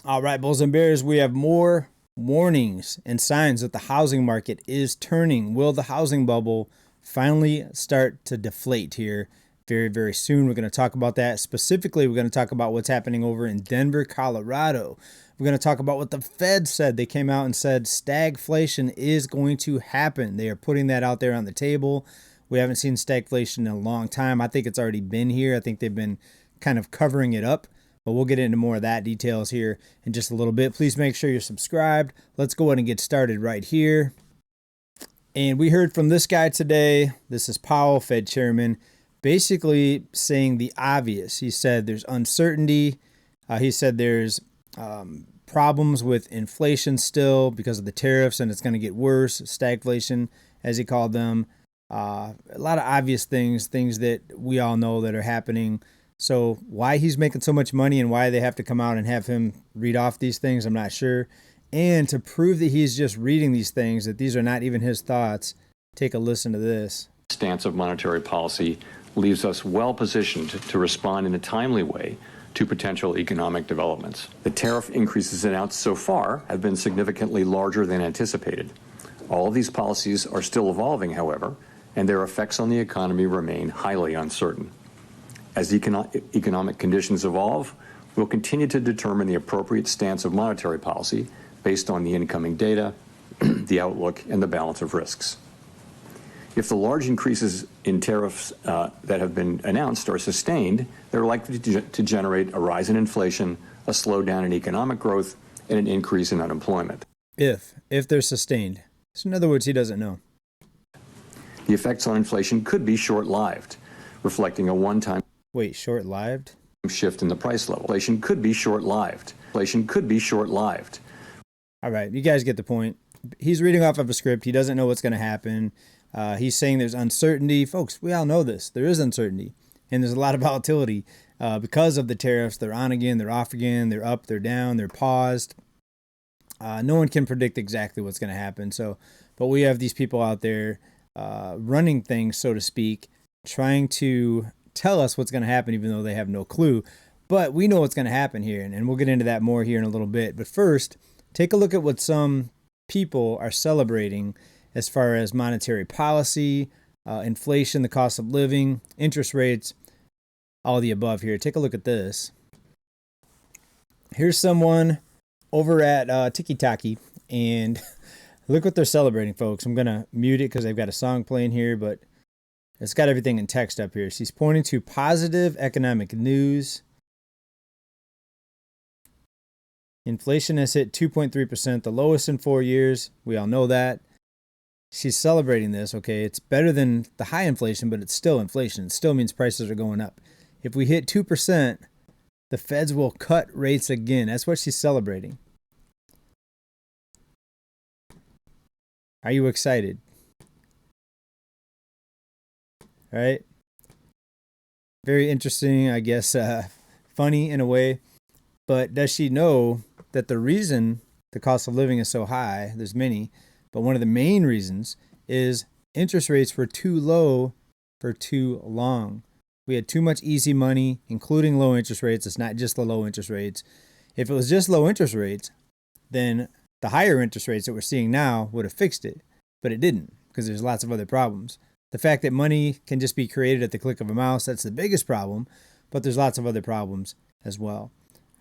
All right, Bulls and Bears, we have more warnings and signs that the housing market is turning. Will the housing bubble finally start to deflate here very, very soon? We're going to talk about that. Specifically, we're going to talk about what's happening over in Denver, Colorado. We're going to talk about what the Fed said. They came out and said stagflation is going to happen. They are putting that out there on the table. We haven't seen stagflation in a long time. I think it's already been here. I think they've been kind of covering it up. But we'll get into more of that details here in just a little bit. Please make sure you're subscribed. Let's go ahead and get started right here. And we heard from this guy today. This is Powell, Fed chairman, basically saying the obvious. He said there's uncertainty. He said there's problems with inflation still because of the tariffs, and it's going to get worse. Stagflation, as he called them. A lot of obvious things that we all know that are happening. So why he's making so much money and why they have to come out and have him read off these things, I'm not sure. And to prove that he's just reading these things, that these are not even his thoughts, take a listen to this. Stance of monetary policy leaves us well positioned to respond in a timely way to potential economic developments. The tariff increases announced so far have been significantly larger than anticipated. All of these policies are still evolving, however, and their effects on the economy remain highly uncertain. As economic conditions evolve, we'll continue to determine the appropriate stance of monetary policy based on the incoming data, the outlook, and the balance of risks. If the large increases in tariffs that have been announced are sustained, they're likely to generate a rise in inflation, a slowdown in economic growth, and an increase in unemployment. If they're sustained. So in other words, he doesn't know. The effects on inflation could be short-lived, reflecting a one-time short-lived? Shift in the price level. Inflation could be short-lived. Inflation could be short-lived. All right, you guys get the point. He's reading off of a script. He doesn't know what's going to happen. He's saying there's uncertainty. Folks, we all know this. There is uncertainty. And there's a lot of volatility because of the tariffs. They're on again, they're off again, they're up, they're down, they're paused. No one can predict exactly what's going to happen. But we have these people out there running things, so to speak, trying to tell us what's going to happen, even though they have no clue. But we know what's going to happen here, and we'll get into that more here in a little bit. But first, take a look at what some people are celebrating as far as monetary policy, inflation, the cost of living, interest rates, all the above here. Take a look at this. Here's someone over at Tiki Taki, and look what they're celebrating, folks. I'm going to mute it because they've got a song playing here, but it's got everything in text up here. She's pointing to positive economic news. Inflation has hit 2.3%, the lowest in 4 years. We all know that. She's celebrating this, okay? It's better than the high inflation, but it's still inflation. It still means prices are going up. If we hit 2%, the feds will cut rates again. That's what she's celebrating. Are you excited? Right? Very interesting, I guess, funny in a way. But does she know that the reason the cost of living is so high, there's many, but one of the main reasons is interest rates were too low for too long. We had too much easy money, including low interest rates. It's not just the low interest rates. If it was just low interest rates, then the higher interest rates that we're seeing now would have fixed it. But it didn't, because there's lots of other problems. The fact that money can just be created at the click of a mouse, that's the biggest problem, but there's lots of other problems as well.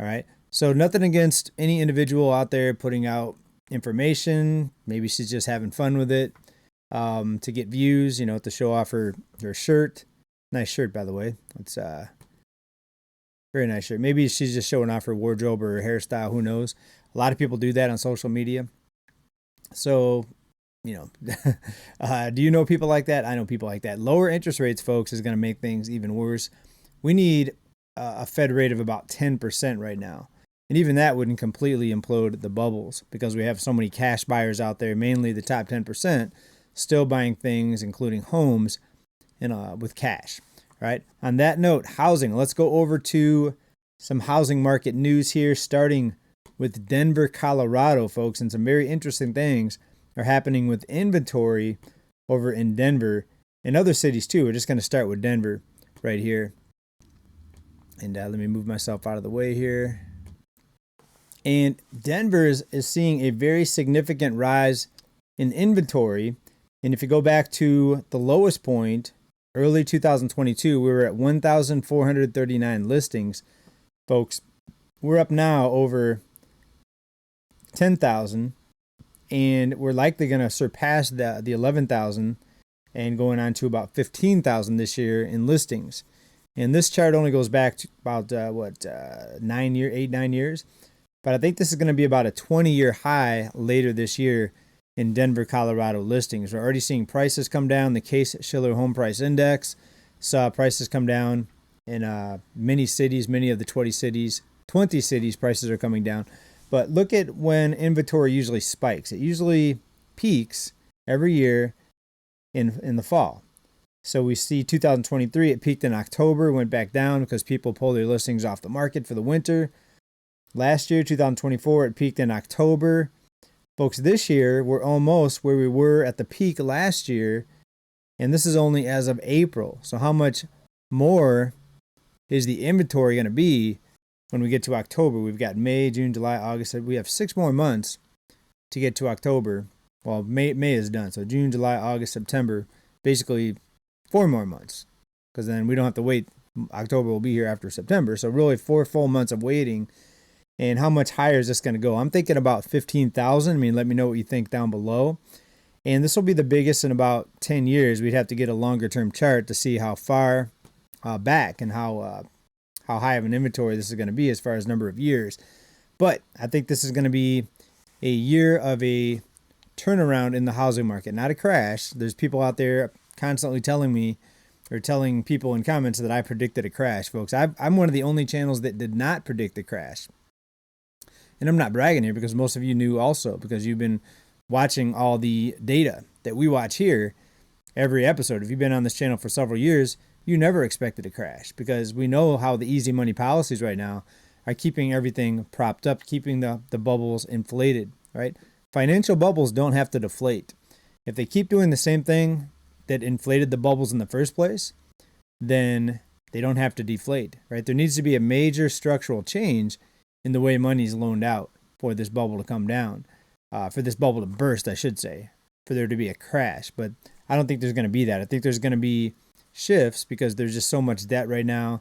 All right. So nothing against any individual out there putting out information. Maybe she's just having fun with it to get views, to show off her shirt. Nice shirt, by the way. It's very nice shirt. Maybe she's just showing off her wardrobe or her hairstyle. Who knows? A lot of people do that on social media. So, do you know people like that? I know people like that. Lower interest rates, folks, is going to make things even worse. We need a Fed rate of about 10% right now. And even that wouldn't completely implode the bubbles because we have so many cash buyers out there, mainly the top 10%, still buying things, including homes, with cash, right? On that note, housing. Let's go over to some housing market news here, starting with Denver, Colorado, folks. And some very interesting things are happening with inventory over in Denver and other cities too. We're just going to start with Denver right here. And let me move myself out of the way here. And Denver is seeing a very significant rise in inventory. And if you go back to the lowest point, early 2022, we were at 1,439 listings. Folks, we're up now over 10,000, and we're likely going to surpass the 11,000 and going on to about 15,000 this year in listings. And this chart only goes back to about 9 years. But I think this is going to be about a 20-year high later this year in Denver, Colorado listings. We're already seeing prices come down. The Case-Shiller Home Price Index saw prices come down in many cities, many of the 20 cities prices are coming down. But look at when inventory usually spikes. It usually peaks every year in the fall. So we see 2023, it peaked in October, went back down because people pull their listings off the market for the winter. Last year, 2024, it peaked in October. Folks, this year, we're almost where we were at the peak last year, and this is only as of April. So how much more is the inventory going to be when we get to October? We've got May, June, July, August. We have 6 more months to get to October. Well, May is done. So June, July, August, September, basically 4 more months, because then we don't have to wait. October will be here after September. So really 4 full months of waiting. And how much higher is this going to go? I'm thinking about 15,000. I mean, let me know what you think down below. And this will be the biggest in about 10 years. We'd have to get a longer term chart to see how far back and how high of an inventory this is going to be as far as number of years. But I think this is going to be a year of a turnaround in the housing market, not a crash. There's people out there constantly telling me or telling people in comments that I predicted a crash, folks. I'm one of the only channels that did not predict a crash. And I'm not bragging here because most of you knew also, because you've been watching all the data that we watch here every episode. If you've been on this channel for several years, you never expected a crash, because we know how the easy money policies right now are keeping everything propped up, keeping the bubbles inflated, right? Financial bubbles don't have to deflate. If they keep doing the same thing that inflated the bubbles in the first place, then they don't have to deflate, right? There needs to be a major structural change in the way money is loaned out for this bubble to come down, for this bubble to burst, I should say, for there to be a crash. But I don't think there's going to be that. I think there's going to be shifts because there's just so much debt right now.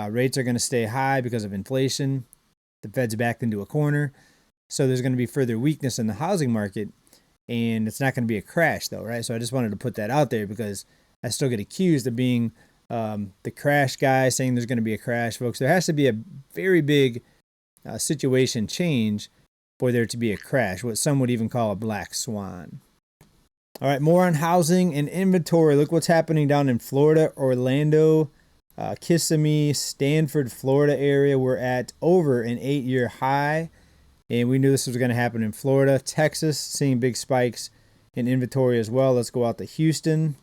Rates are going to stay high because of inflation. The Fed's backed into a corner. So there's going to be further weakness in the housing market, and it's not going to be a crash though, right? So I just wanted to put that out there because I still get accused of being the crash guy, saying there's going to be a crash. Folks, there has to be a very big situation change for there to be a crash, what some would even call a black swan. All right, more on housing and inventory. Look what's happening down in Florida, Orlando, Kissimmee, Stanford, Florida area. We're at over an 8-year high, and we knew this was going to happen in Florida. Texas, seeing big spikes in inventory as well. Let's go out to Houston,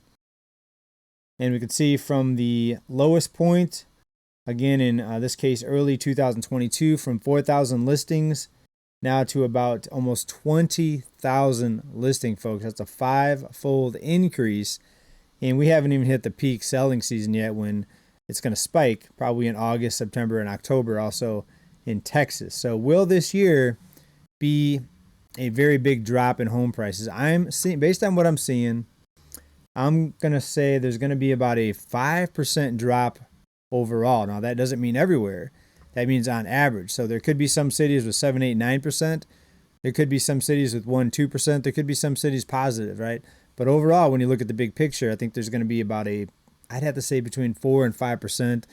and we can see from the lowest point, again, in this case, early 2022, from 4,000 listings now to about almost 20,000 listing, folks. That's a 5-fold increase. And we haven't even hit the peak selling season yet, when it's going to spike probably in August, September, and October also in Texas. So will this year be a very big drop in home prices? I'm seeing, based on what I'm seeing, I'm going to say there's going to be about a 5% drop overall. Now, that doesn't mean everywhere. That means on average. So there could be some cities with 7, 8, 9%. There could be some cities with 1, 2%. There could be some cities positive, right? But overall, when you look at the big picture, I think there's going to be about I'd have to say between 4 and 5%.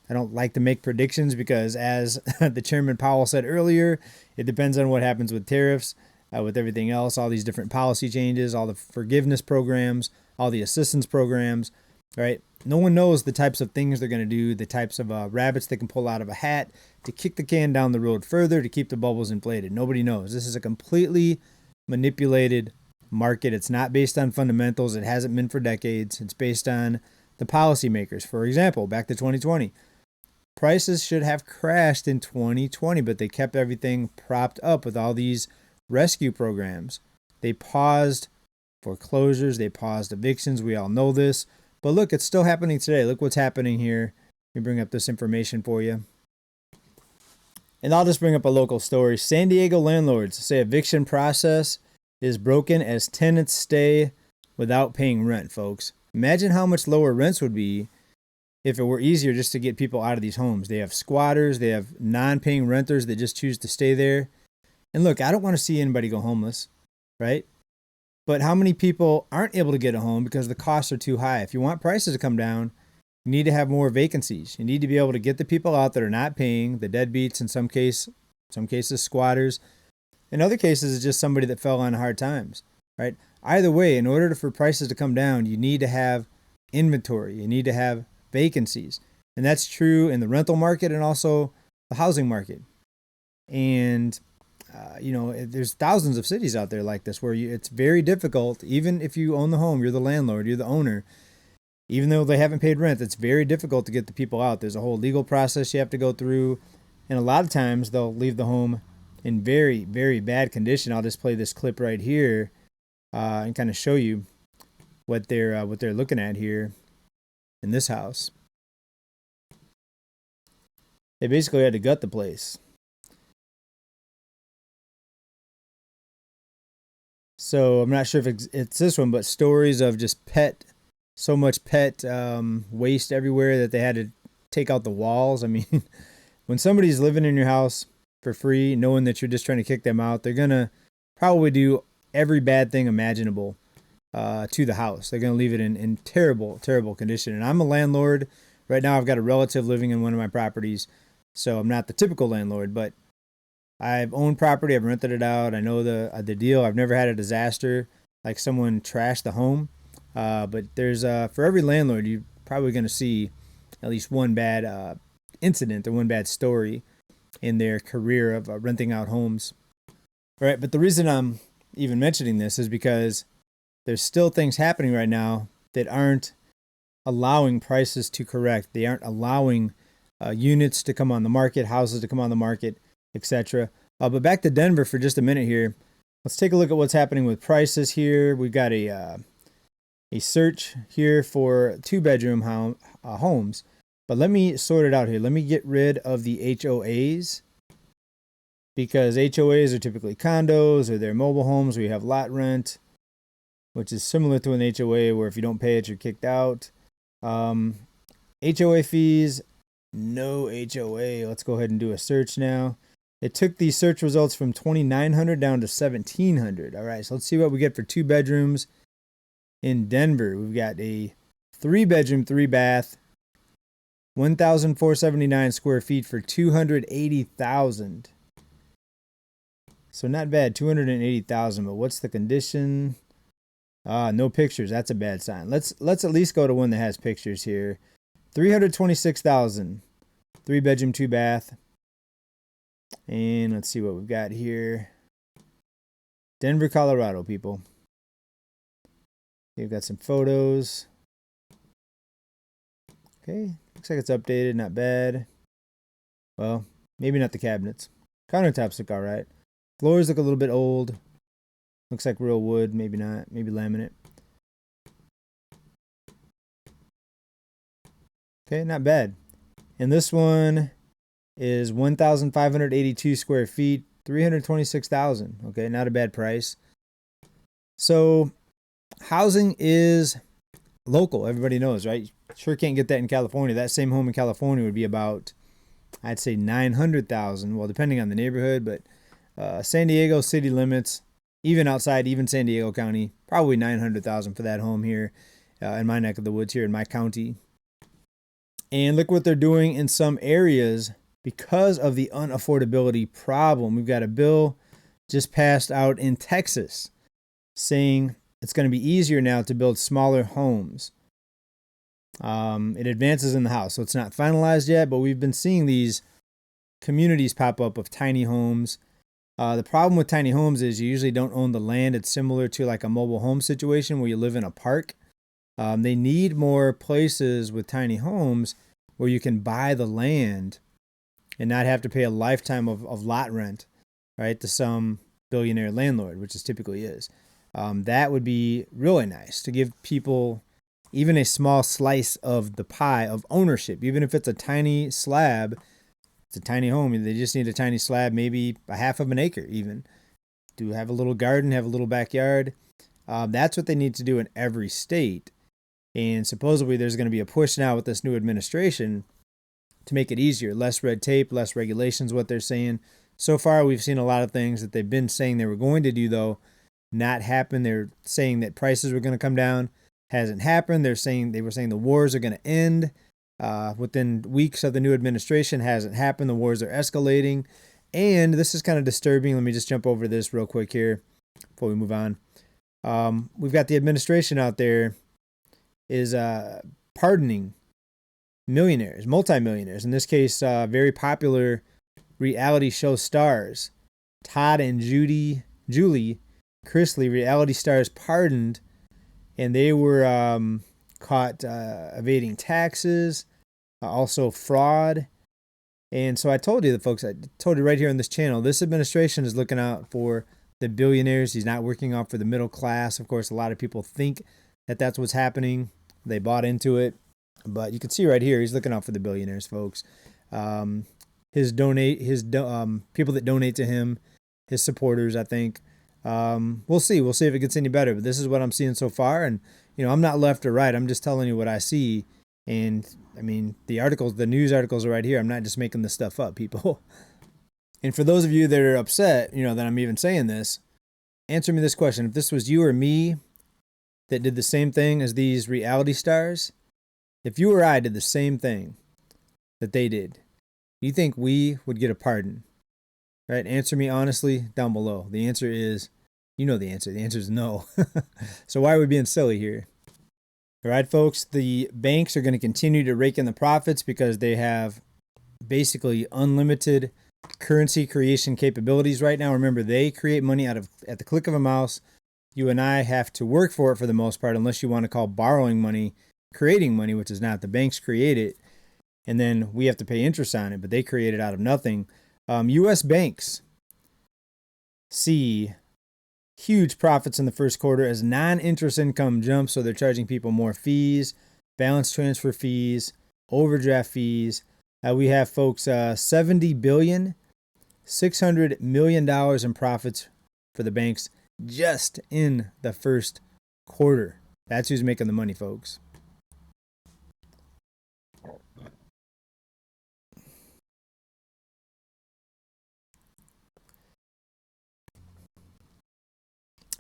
I don't like to make predictions because, as the Chairman Powell said earlier, it depends on what happens with tariffs, with everything else, all these different policy changes, all the forgiveness programs, all the assistance programs, right? No one knows the types of things they're going to do, the types of rabbits they can pull out of a hat to kick the can down the road further to keep the bubbles inflated. Nobody knows. This is a completely manipulated market. It's not based on fundamentals. It hasn't been for decades. It's based on the policymakers. For example, back to 2020, prices should have crashed in 2020, but they kept everything propped up with all these rescue programs. They paused foreclosures. They paused evictions. We all know this. But look, it's still happening today. Look what's happening here. Let me bring up this information for you. And I'll just bring up a local story. San Diego landlords say eviction process is broken as tenants stay without paying rent, folks. Imagine how much lower rents would be if it were easier just to get people out of these homes. They have squatters, they have non-paying renters that just choose to stay there. And look, I don't want to see anybody go homeless, right? But how many people aren't able to get a home because the costs are too high? If you want prices to come down, you need to have more vacancies. You need to be able to get the people out that are not paying, the deadbeats in some cases squatters. In other cases, it's just somebody that fell on hard times, right? Either way, in order for prices to come down, you need to have inventory. You need to have vacancies. And that's true in the rental market and also the housing market. And, there's thousands of cities out there like this where it's very difficult, even if you own the home, you're the landlord, you're the owner, even though they haven't paid rent, it's very difficult to get the people out. There's a whole legal process you have to go through. And a lot of times they'll leave the home in very, very bad condition. I'll just play this clip right here and kind of show you what they're looking at here in this house. They basically had to gut the place. So I'm not sure if it's this one, but stories of just so much pet waste everywhere that they had to take out the walls. I mean, when somebody's living in your house for free, knowing that you're just trying to kick them out, they're going to probably do every bad thing imaginable to the house. They're going to leave it in terrible, terrible condition. And I'm a landlord. Right now I've got a relative living in one of my properties, so I'm not the typical landlord, but I've owned property. I've rented it out. I know the deal. I've never had a disaster like someone trashed the home. But there's for every landlord, you're probably going to see at least one bad incident or one bad story in their career of renting out homes. All right, but the reason I'm even mentioning this is because there's still things happening right now that aren't allowing prices to correct. They aren't allowing units to come on the market, houses to come on the market, etc. But back to Denver for just a minute here. Let's take a look at what's happening with prices here. We've got a search here for 2-bedroom homes. But let me sort it out here. Let me get rid of the HOAs, because HOAs are typically condos or they're mobile homes where you have lot rent, which is similar to an HOA where if you don't pay it, you're kicked out. HOA fees, no HOA. Let's go ahead and do a search now. It took these search results from 2,900 down to 1,700. All right, so let's see what we get for 2 bedrooms in Denver. We've got a 3-bedroom, 3-bath, 1,479 square feet for $280,000. So not bad, $280,000. But what's the condition? No pictures. That's a bad sign. Let's at least go to one that has pictures here. $326,000, 3-bedroom, 2-bath. And let's see what we've got here. Denver, Colorado, people. We've got some photos. Okay, looks like it's updated, not bad. Well, maybe not the cabinets. Countertops look all right. Floors look a little bit old. Looks like real wood, maybe not, maybe laminate. Okay, not bad. And this one is 1,582 square feet, $326,000. Okay, not a bad price. So housing is local. Everybody knows, right? Sure can't get that in California. That same home in California would be about, I'd say, $900,000. Well, depending on the neighborhood, but San Diego city limits, even outside, even San Diego County, probably $900,000 for that home here in my neck of the woods here in my county. And look what they're doing in some areas because of the unaffordability problem. We've got a bill just passed out in Texas saying it's going to be easier now to build smaller homes. It advances in the House, so it's not finalized yet, but we've been seeing these communities pop up of tiny homes. The problem with tiny homes is you usually don't own the land. It's similar to like a mobile home situation where you live in a park. They need more places with tiny homes where you can buy the land and not have to pay a lifetime of lot rent, right, to some billionaire landlord, which is typically is. That would be really nice to give people even a small slice of the pie of ownership, even if it's a tiny slab. It's a tiny home. They just need a tiny slab, maybe a half of an acre even. Do have a little garden, have a little backyard. That's what they need to do in every state. And supposedly there's going to be a push now with this new administration to make it easier. Less red tape, less regulations, what they're saying. So far, we've seen a lot of things that they've been saying they were going to do, though, not happen. They're saying that prices were going to come down. Hasn't happened. They were saying the wars are going to end within weeks of the new administration. Hasn't happened. The wars are escalating. And this is kind of disturbing. Let me just jump over this real quick here before we move on. We've got the administration out there is pardoning millionaires, multimillionaires. In this case, very popular reality show stars, Todd and Julie Chrisley, reality stars pardoned, and they were caught evading taxes, also fraud. And so I told you, I told you right here on this channel, this administration is looking out for the billionaires. He's not working out for the middle class. Of course, a lot of people think that that's what's happening. They bought into it. But you can see right here, he's looking out for the billionaires, folks. His people that donate to him, his supporters, I think. We'll see. We'll see if it gets any better. But this is what I'm seeing so far. And, I'm not left or right. I'm just telling you what I see. And, I mean, the news articles are right here. I'm not just making this stuff up, people. And for those of you that are upset, that I'm even saying this, answer me this question. If this was you or me that did the same thing as these reality stars, if you or I did the same thing that they did, you think we would get a pardon? Right? Answer me honestly down below. The answer is, the answer. The answer is no. So why are we being silly here? All right, folks, the banks are going to continue to rake in the profits because they have basically unlimited currency creation capabilities right now. Remember, they create money at the click of a mouse. You and I have to work for it for the most part, unless you want to call borrowing money creating money, which is not. The banks create it, and then we have to pay interest on it, but they create it out of nothing. U.S. banks see huge profits in the first quarter as non-interest income jumps, so they're charging people more fees, balance transfer fees, overdraft fees. We have, folks, $70 billion, $600 million in profits for the banks just in the first quarter. That's who's making the money, folks.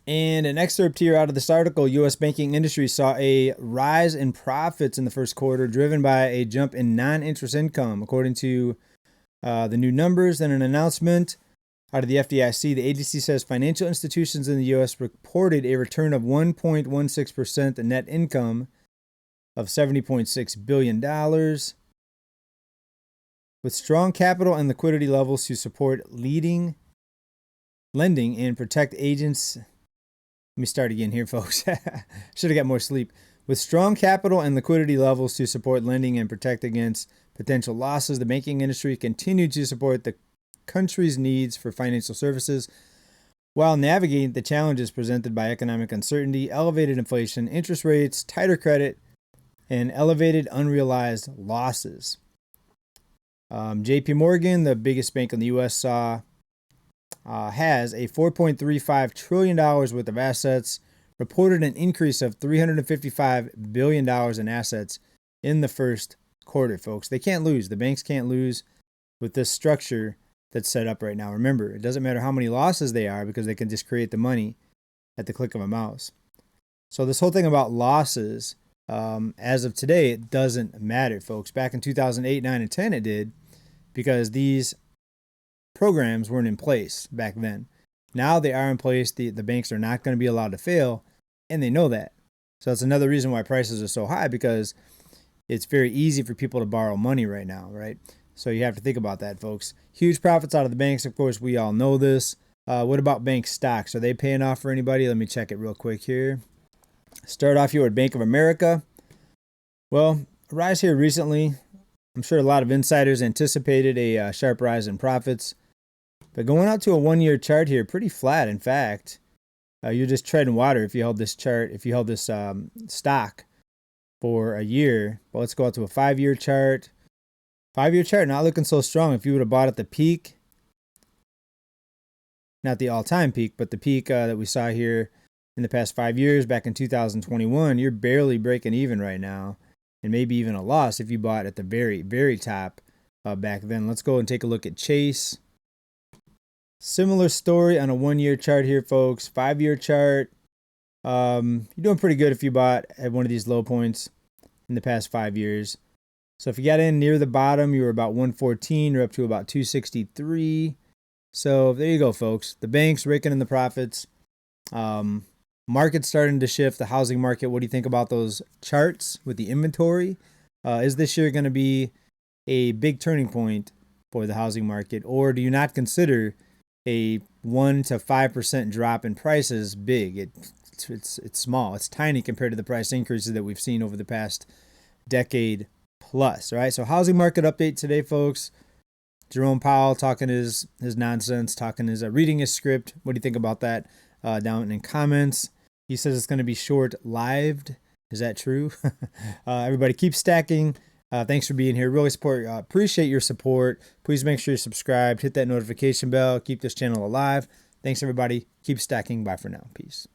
And an excerpt here out of this article, U.S. banking industry saw a rise in profits in the first quarter, driven by a jump in non-interest income. According to the new numbers and an announcement out of the FDIC, the agency says financial institutions in the U.S. reported a return of 1.16% in net income of $70.6 billion, with strong capital and liquidity levels to support lending and protect agents. Let me start again here, folks. Should have got more sleep. With strong capital and liquidity levels to support lending and protect against potential losses, the banking industry continued to support the country's needs for financial services while navigating the challenges presented by economic uncertainty, elevated inflation, interest rates, tighter credit, and elevated unrealized losses. JP Morgan, the biggest bank in the U.S., has a $4.35 trillion worth of assets, reported an increase of $355 billion in assets in the first quarter, folks. They can't lose. The banks can't lose with this structure that's set up right now. Remember, it doesn't matter how many losses they are because they can just create the money at the click of a mouse. So this whole thing about losses, as of today, it doesn't matter, folks. Back in 2008, 9, and 10, it did, because these programs weren't in place back then. Now they are in place. The banks are not going to be allowed to fail, and they know that. So that's another reason why prices are so high, because it's very easy for people to borrow money right now, right? So you have to think about that, folks. Huge profits out of the banks. Of course, we all know this. What about bank stocks? Are they paying off for anybody? Let me check it real quick here. Start off here with Bank of America. Well, a rise here recently. I'm sure a lot of insiders anticipated a sharp rise in profits. But going out to a one-year chart here, pretty flat. In fact, you're just treading water if you held this chart, if you held this stock for a year. But let's go out to a 5-year chart. 5-year chart not looking so strong. If you would have bought at the peak, not the all-time peak, but the peak that we saw here in the past 5 years, back in 2021, you're barely breaking even right now, and maybe even a loss if you bought at the very, very top back then. Let's go and take a look at Chase. Similar story on a 1-year chart here, folks. 5-year chart. You're doing pretty good if you bought at one of these low points in the past 5 years. So if you got in near the bottom, you were about 114. You're up to about 263. So there you go, folks. The banks raking in the profits. Market's starting to shift. The housing market. What do you think about those charts with the inventory? Is this year going to be a big turning point for the housing market, or do you not consider a 1 to 5% drop in prices big? It's small. It's tiny compared to the price increases that we've seen over the past decade plus. All right. So housing market update today, folks. Jerome Powell talking his nonsense, reading his script. What do you think about that? Down in comments. He says it's going to be short-lived. Is that true? Everybody keep stacking. Thanks for being here. Really appreciate your support. Please make sure you're subscribed. Hit that notification bell. Keep this channel alive. Thanks, everybody. Keep stacking. Bye for now. Peace.